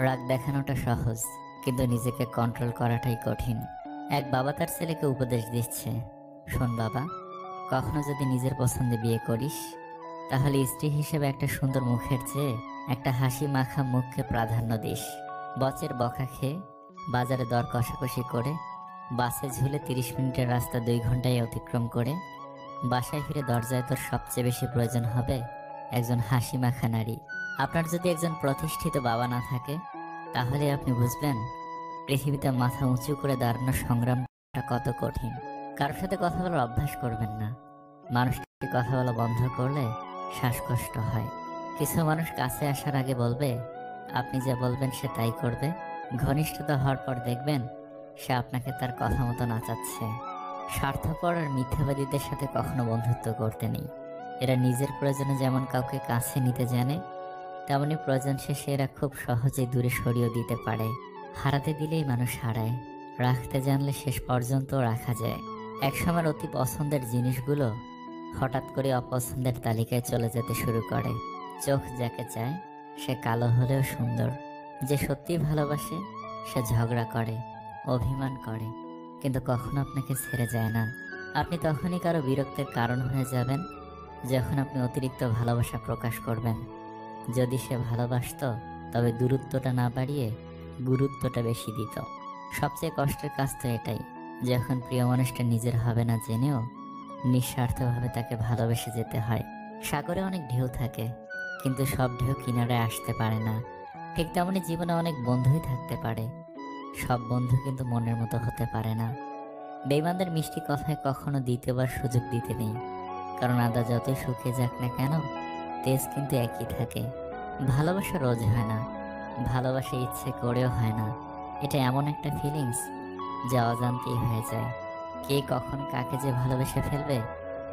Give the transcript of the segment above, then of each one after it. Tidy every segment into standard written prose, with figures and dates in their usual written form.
রাগ দেখানোটা সহজ, কিন্তু নিজেকে কন্ট্রোল করাটাই কঠিন। এক বাবা তার ছেলেকে উপদেশ দিচ্ছে, শোন বাবা, কখনো যদি নিজের পছন্দে বিয়ে করিস, তাহলে স্ত্রী হিসেবে একটা সুন্দর মুখের চেয়ে একটা হাসি মাখা মুখকে প্রাধান্য দিস। বচের বকা খেয়ে, বাজারে দর কষাকষি করে, বাসে ঝুলে 30 মিনিটের রাস্তা 2 ঘন্টায় অতিক্রম করে বাসায় ফিরে দরজায় তোর সবচেয়ে বেশি প্রয়োজন হবে একজন হাসি মাখা নারী। আপনার যদি একজন প্রতিষ্ঠিত বাবা না থাকে, তাহলে আপনি বুঝবেন পৃথিবীতে মাথা উঁচু করে দাঁড়ানোর সংগ্রামটা কত কঠিন। কারোর সাথে কথা বলার অভ্যাস করবেন না। মানুষটি কথা বলা বন্ধ করলে শ্বাসকষ্ট হয়। কিছু মানুষ কাছে আসার আগে বলবে, আপনি যা বলবেন সে তাই করবে। ঘনিষ্ঠতা হওয়ার পর দেখবেন সে আপনাকে তার কথা মতো নাচাচ্ছে। স্বার্থপর আর মিথ্যাবাদীদের সাথে কখনো বন্ধুত্ব করতে নেই। এরা নিজের প্রয়োজনে যেমন কাউকে কাছে নিতে জানে, তেমনি প্রয়োজন শেষে এরা খুব সহজেই দূরে সরিয়ে দিতে পারে। হারাতে দিলেই মানুষ হারায়, রাখতে জানলে শেষ পর্যন্ত রাখা যায়। একসময় অতি পছন্দের জিনিসগুলো হঠাৎ করে অপছন্দের তালিকায় চলে যেতে শুরু করে। চোখ যাকে চায় সে কালো হলেও সুন্দর। যে সত্যি ভালোবাসে সে ঝগড়া করে, অভিমান করে, কিন্তু কখনো আপনাকে ছেড়ে যায় না। আপনি তখনই কারো বিরক্তের কারণ হয়ে যাবেন যখন আপনি অতিরিক্ত ভালোবাসা প্রকাশ করবেন। যদি সে ভালোবাসত, তবে দূরত্বটা না বাড়িয়ে গুরুত্বটা বেশি দিত। সবচেয়ে কষ্টের কাজ তো এটাই, যখন প্রিয় মানুষটা নিজের হবে না জেনেও নিঃস্বার্থভাবে তাকে ভালোবেসে যেতে হয়। সাগরে অনেক ঢেউ থাকে, কিন্তু সব ঢেউ কিনারায় আসতে পারে না। ঠিক তেমনি জীবনে অনেক বন্ধুই থাকতে পারে, সব বন্ধু কিন্তু মনের মতো হতে পারে না। বেঈমানদের মিষ্টি কথায় কখনো দ্বিতীয়বার সুযোগ দিতে নেই, কারণ আদা যতই শুকিয়ে যাক না কেন, তেজ কিন্তু একই থাকে। ভালোবাসা রোজ হয় না, ভালোবাসা ইচ্ছে করেও হয় না। এটা এমন একটা ফিলিংস যা অজান্তেই হয়ে যায়। কে কখন কাকে যে ভালোবেসে ফেলবে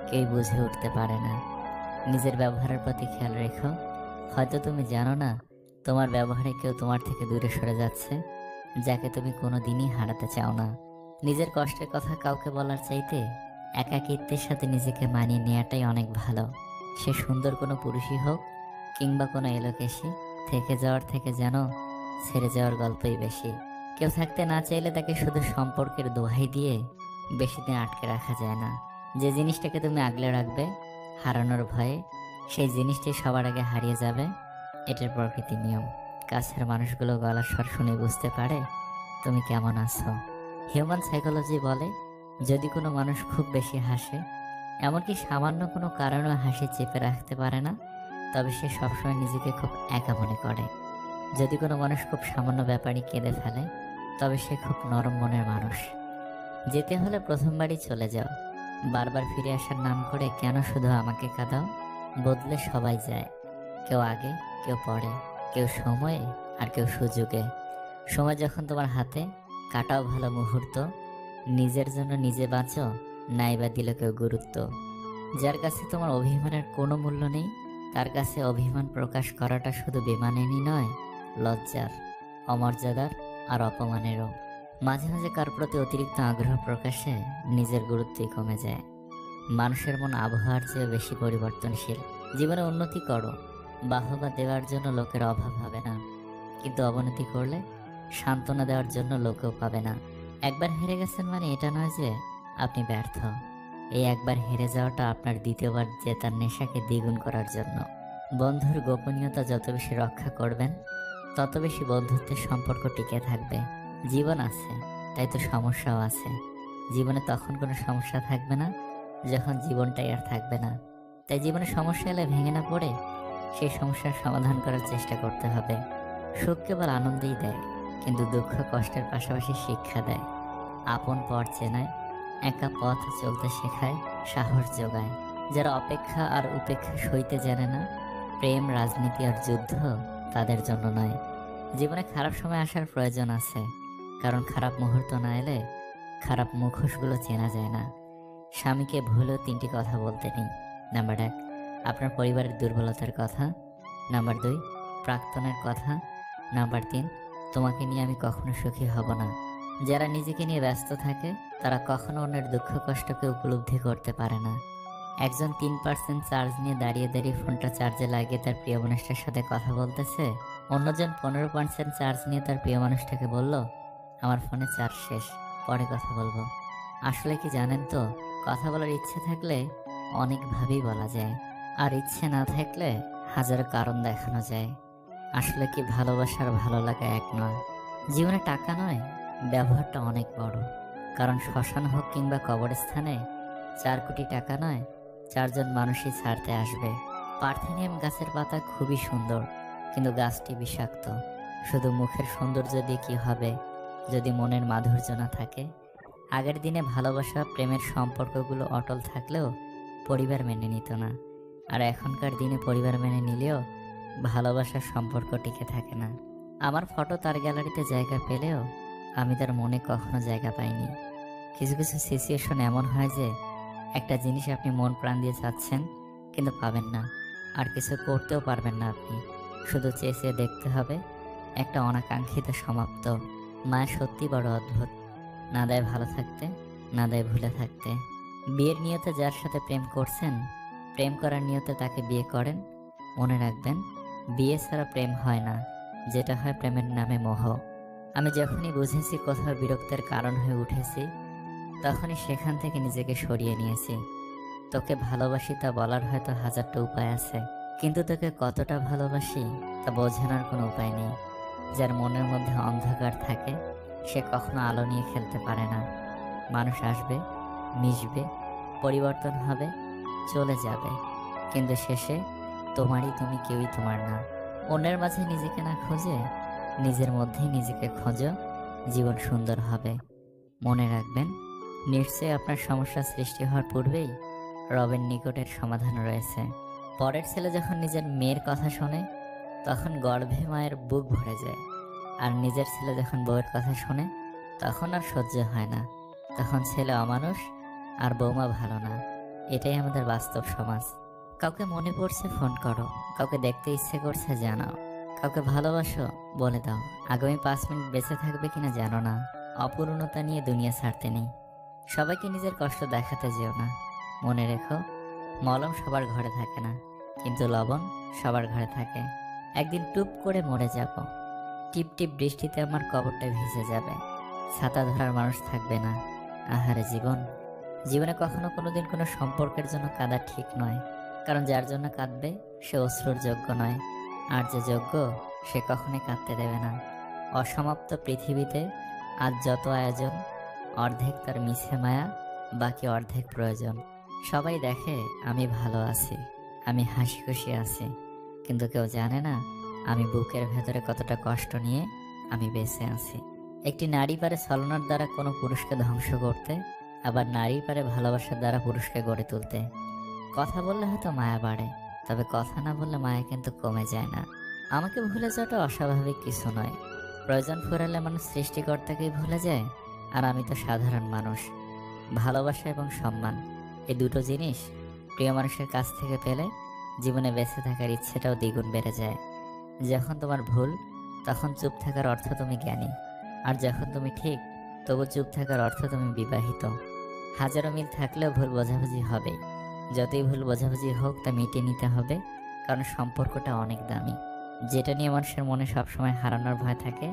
কেউ বুঝে উঠতে পারে না। নিজের ব্যবহারের প্রতি খেয়াল রেখো। হয়তো তুমি জানো না, তোমার ব্যবহারে কেউ তোমার থেকে দূরে সরে যাচ্ছে, যাকে তুমি কোনো দিনই হারাতে চাও না। নিজের কষ্টের কথা কাউকে বলার চাইতে একাকিত্বের সাথে নিজেকে মানিয়ে নেওয়াটাই অনেক ভালো। সে সুন্দর কোনো পুরুষই হোক কিংবা কোনো এলোকেশী, থেকে যাওয়ার থেকে যেন ছেড়ে যাওয়ার গল্পই বেশি। কেউ থাকতে না চাইলে তাকে শুধু সম্পর্কের দোহাই দিয়ে বেশি দিন আটকে রাখা যায় না। যে জিনিসটাকে তুমি আগলে রাখবে হারানোর ভয়ে, সেই জিনিসটি সবার আগে হারিয়ে যাবে। এটার প্রকৃতির নিয়ম। কাছের মানুষগুলো গলার স্বর শুনে বুঝতে পারে তুমি কেমন আছো। হিউম্যান সাইকোলজি বলে, যদি কোনো মানুষ খুব বেশি হাসে, এমনকি সামান্য কোনো কারণে হাসি চেপে রাখতে পারে না, তবে সে সবসময় নিজেকে খুব একা মনে করে। যদি কোনো মানুষ খুব সামান্য ব্যাপারই কেঁদে ফেলে, তবে সে খুব নরম মনের মানুষ। যেতে হলে প্রথমবারই চলে যাও, বারবার ফিরে আসার নাম করে কেন শুধু আমাকে কাঁদাও। বদলে সবাই যায়, কেউ আগে, কেউ পরে, কেউ সময়ে আর কেউ সুযোগে। সময় যখন তোমার হাতে, কাটাও ভালো মুহূর্ত। নিজের জন্য নিজে বাঁচো, নাইবা দিল কেউ গুরুত্ব। যার কাছে তোমার অভিমানের কোনো মূল্য নেই, তার কাছে অভিমান প্রকাশ করাটা শুধু বেমানেরই নয়, লজ্জার, অমর্যাদার আর অপমানেরও। মাঝে মাঝে কার প্রতি অতিরিক্ত আগ্রহ প্রকাশে নিজের গুরুত্বই কমে যায়। মানুষের মন আবহাওয়ার চেয়ে বেশি পরিবর্তনশীল। জীবনে উন্নতি করো, বাহবা দেওয়ার জন্য লোকের অভাব হবে না, কিন্তু অবনতি করলে সান্ত্বনা দেওয়ার জন্য লোকেও পাবে না। একবার হেরে গেছেন মানে এটা নয় যে আপনি ব্যর্থ। এই একবার হেরে যাওয়াটা আপনার দ্বিতীয়বার জেতার নেশাকে দ্বিগুণ করার জন্য। বন্ধুর গোপনীয়তা যত বেশি রক্ষা করবেন, তত বেশি বন্ধুত্বের সম্পর্ক টিকে থাকবে। জীবন আছে, তাই তো সমস্যাও আছে। জীবনে তখন কোনো সমস্যা থাকবে না যখন জীবনটাই আর থাকবে না। তাই জীবনে সমস্যা এলে ভেঙে না পড়ে সেই সমস্যার সমাধান করার চেষ্টা করতে হবে। সুখ কেবল আনন্দেই দেয়, কিন্তু দুঃখ কষ্টের পাশাপাশি শিক্ষা দেয়। আপন পথ চেনায়, একা পথ চলতে শেখায়, সাহস যোগায়। যারা অপেক্ষা আর উপেক্ষা সইতে জানে না, প্রেম, রাজনীতি আর যুদ্ধ তাদের জন্য নয়। জীবনে খারাপ সময় আসার প্রয়োজন আছে, কারণ খারাপ মুহূর্ত না এলে খারাপ মুখোশগুলো চেনা যায় না। স্বামীকে ভুলেও 3টি কথা বলতে নেই। নাম্বার 1, আপনার পরিবারের দুর্বলতার কথা। নাম্বার 2, প্রাক্তনের কথা। নাম্বার 3, তোমাকে নিয়ে আমি কখনো সুখী হব না। যারা নিজেকে নিয়ে ব্যস্ত থাকে তারা কখনো অন্যের দুঃখ কষ্টকে উপলব্ধি করতে পারে না। একজন 3% চার্জ নিয়ে দাঁড়িয়ে দাঁড়িয়ে ফোনটা চার্জে লাগিয়ে তার প্রিয় মানুষটার সাথে কথা বলতেছে, অন্যজন 15% চার্জ নিয়ে তার প্রিয় মানুষটাকে বলল, আমার ফোনে চার্জ শেষ, পরে কথা বলবো। আসলে কি জানেন তো, কথা বলার ইচ্ছে থাকলে অনেকভাবেই বলা যায়, আর ইচ্ছে না থাকলে হাজারো কারণ দেখানো যায়। আসলে কি ভালোবাসার ভালো লাগা এক নয়। জীবনে টাকা নয়, ব্যবহারটা অনেক বড়। কারণ শ্মশান হোক কিংবা কবরস্থানে 4 কোটি টাকা নয়, 4জন মানুষই ছাড়তে আসবে। পার্থেনিয়াম গাছের পাতা খুবই সুন্দর, কিন্তু গাছটি বিষাক্ত। শুধু মুখের সৌন্দর্য দিয়ে কি হবে যদি মনের মাধুর্য না থাকে? আগের দিনে ভালোবাসা প্রেমের সম্পর্কগুলো অটল থাকলেও পরিবার মেনে নিত না, আর এখনকার দিনে পরিবার মেনে নিলেও ভালোবাসার সম্পর্ক টিকে থাকে না। আমার ফটো তার গ্যালারিতে জায়গা পেলেও আমি তার মনে কখনো জায়গা পাইনি। কিছু কিছু সিচুয়েশন এমন হয় যে একটা জিনিস আপনি মন প্রাণ দিয়ে চাচ্ছেন কিন্তু পাবেন না, আর কিছু করতেও পারবেন না আপনি, শুধু চেয়ে চেয়ে দেখতে হবে একটা অনাকাঙ্ক্ষিত সমাপ্ত। মায়া সত্যি বড় অদ্ভুত, না দেয় ভালো থাকতে, না দেয় ভুলে থাকতে। বিয়ের নিয়তে যার সাথে প্রেম করছেন, প্রেম করার নিয়তে তাকে বিয়ে করেন। মনে রাখবেন, বিয়ে ছাড়া প্রেম হয় না, যেটা হয় প্রেমের নামে মোহ। আমি যখনই বুঝেছি কোথাও বিরক্তের কারণ হয়ে উঠেছি, তখনই সেখান থেকে নিজেকে সরিয়ে নিয়েছি। তোকে ভালোবাসি তা বলার হয়তো হাজারটা উপায় আছে, কিন্তু তোকে কতটা ভালোবাসি তা বোঝানোর কোনো উপায় নেই। যার মনের মধ্যে অন্ধকার থাকে সে কখনো আলো নিয়ে খেলতে পারে না। মানুষ আসবে, মিশবে, পরিবর্তন হবে, চলে যাবে, কিন্তু শেষে তোমারই তুমি, কেউই তোমার না। অন্যের মাঝে নিজেকে না খুঁজে নিজের মধ্যেই নিজেকে খোঁজো, জীবন সুন্দর হবে। মনে রাখবেন, নিশ্চয়ই আপনার সমস্যা সৃষ্টি হওয়ার পূর্বেই রবের নিকটের সমাধান রয়েছে। পরের ছেলে যখন নিজের মেয়ের কথা শোনে তখন গর্ভে মায়ের বুক ভরে যায়, আর নিজের ছেলে যখন বউয়ের কথা শোনে তখন আর সহ্য হয় না। তখন ছেলে অমানুষ আর বৌমা ভালো না। এটাই আমাদের বাস্তব সমাজ। কাউকে মনে পড়ছে ফোন করো, কাউকে দেখতে ইচ্ছে করছে জানাও, কাউকে ভালোবাসো বলে দাও। আগামী 5 মিনিট বেঁচে থাকবে কিনা জানো না। অপূর্ণতা নিয়ে দুনিয়া ছাড়তে নেই। সবাইকে নিজের কষ্ট দেখাতে যেও না। মনে রেখো, মলম সবার ঘরে থাকে না, কিন্তু লবণ সবার ঘরে থাকে। একদিন টুপ করে মরে যাব, টিপ টিপ বৃষ্টিতে আমার কবরটা ভিজে যাবে, ছাতা ধরার মানুষ থাকবে না। আহারে জীবন, জীবনে কখনো কোনোদিন কোনো সম্পর্কের জন্য কাঁদা ঠিক নয়, কারণ যার জন্য কাঁদবে সে অশ্রুর যোগ্য নয়, আর যে যোগ্য সে কখনোই কাঁদতে দেবে না। অসমাপ্ত পৃথিবীতে আজ যত আয়োজন, অর্ধেক তার মিছে মায়া, বাকি অর্ধেক প্রয়োজন। সবাই দেখে আমি ভালো আছি, আমি হাসি খুশি আছি, কিন্তু কেউ জানে না আমি বুকের ভেতরে কতটা কষ্ট নিয়ে আমি বেঁচে আছি। একটি নারী পারে ছলনার দ্বারা কোনো পুরুষকে ধ্বংস করতে, আবার নারী পারে ভালোবাসার দ্বারা পুরুষকে গড়ে তুলতে। কথা বললে হয়তো মায়া বাড়ে, তবে কথা না বললে মায়া কিন্তু কমে যায় না। আমাকে ভুলে যাওয়াটা অস্বাভাবিক কিছু নয়। প্রয়োজন ফুরালে মানুষ সৃষ্টিকর্তাকেই ভুলে যায়, আর আমি তো সাধারণ মানুষ। ভালোবাসা এবং সম্মান, এই দুটো জিনিস প্রিয় মানুষের কাছ থেকে পেলে জীবনে বেঁচে থাকার ইচ্ছেটাও দ্বিগুণ বেড়ে যায়। যখন তোমার ভুল, তখন চুপ থাকার অর্থ তুমি জ্ঞানী, আর যখন তুমি ঠিক, তবু চুপ থাকার অর্থ তুমি বিবাহিত। হাজারো মিল থাকলেও ভুল বোঝাবুঝি হবে। যতই ভুল বোঝাবুঝি হোক তা মিটিয়ে নিতে হবে, কারণ সম্পর্কটা অনেক দামি। যেটা নিয়ে মানুষের মনে সবসময় হারানোর ভয় থাকে